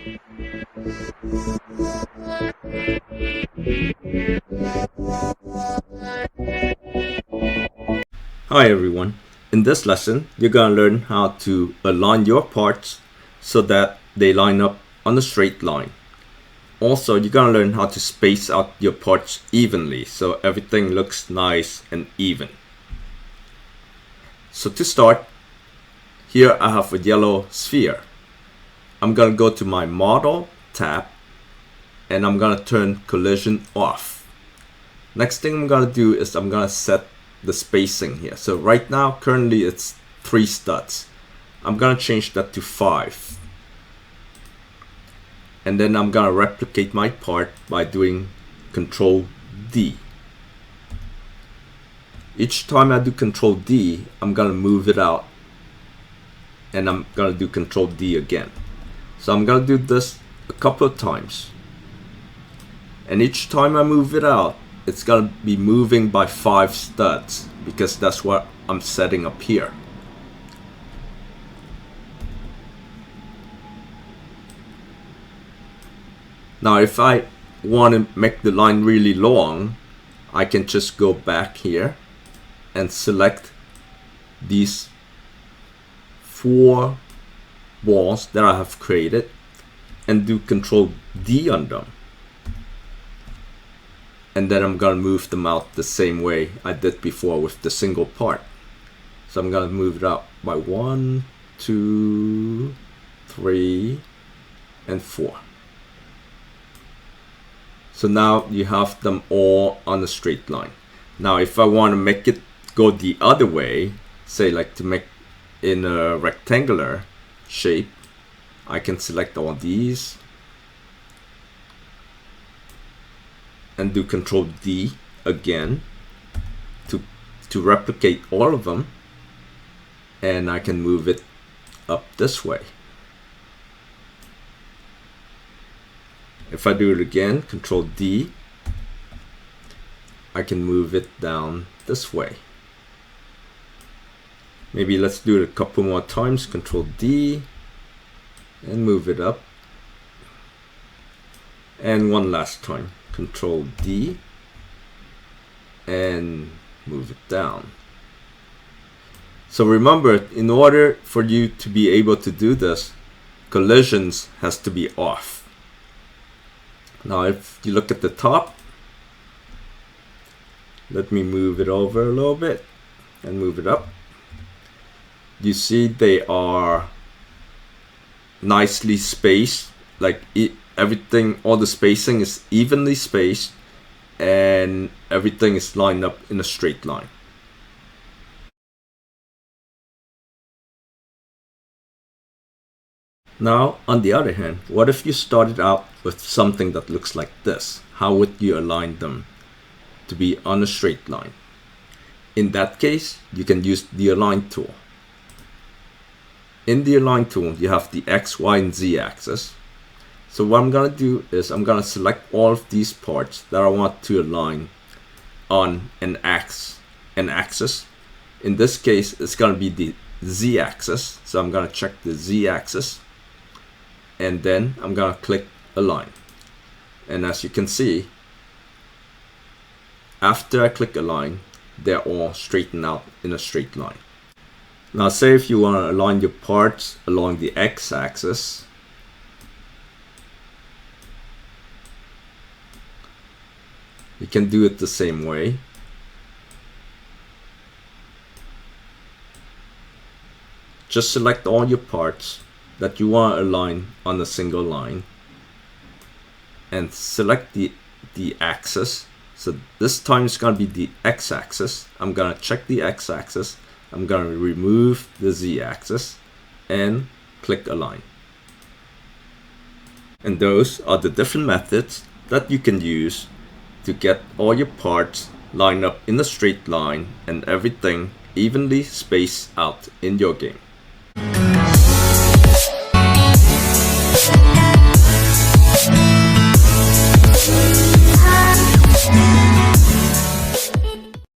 Hi everyone, in this lesson you're going to learn how to align your parts so that they line up on a straight line. Also, you're going to learn how to space out your parts evenly so everything looks nice and even. So to start, here I have a yellow sphere. I'm going to go to my Model tab and I'm going to turn collision off. Next thing I'm going to do is I'm going to set the spacing here. So right now, currently it's 3 studs. I'm going to change that to 5. And then I'm going to replicate my part by doing Control D. Each time I do Control D, I'm going to move it out. And I'm going to do Control D again. So I'm going to do this a couple of times. And each time I move it out, it's going to be moving by 5 studs because that's what I'm setting up here. Now if I want to make the line really long, I can just go back here and select these 4 walls that I have created and do Control D on them. And then I'm going to move them out the same way I did before with the single part. So I'm going to move it out by 1, 2, 3, and 4. So now you have them all on a straight line. Now if I want to make it go the other way, say like to make in a rectangular shape, I can select all these and do Control D again to replicate all of them, and I can move it up this way. If I do it again, Control D, I can move it down this way. Maybe let's do it a couple more times, Control D, and move it up. And one last time, Control D, and move it down. So remember, in order for you to be able to do this, collisions has to be off. Now if you look at the top, let me move it over a little bit and move it up. You see they are nicely spaced, like everything, all the spacing is evenly spaced and everything is lined up in a straight line. Now, on the other hand, what if you started out with something that looks like this? How would you align them to be on a straight line? In that case, you can use the Align tool. In the Align tool, you have the X, Y, and Z axis. So what I'm going to do is I'm going to select all of these parts that I want to align on an axis. In this case, it's going to be the Z axis. So I'm going to check the Z axis. And then I'm going to click Align. And as you can see, after I click Align, they're all straightened out in a straight line. Now say if you want to align your parts along the X axis, you can do it the same way. Just select all your parts that you want to align on a single line and select the axis. So this time it's going to be the X axis. I'm going to check the X axis. I'm going to remove the Z axis and click Align. And those are the different methods that you can use to get all your parts lined up in a straight line and everything evenly spaced out in your game.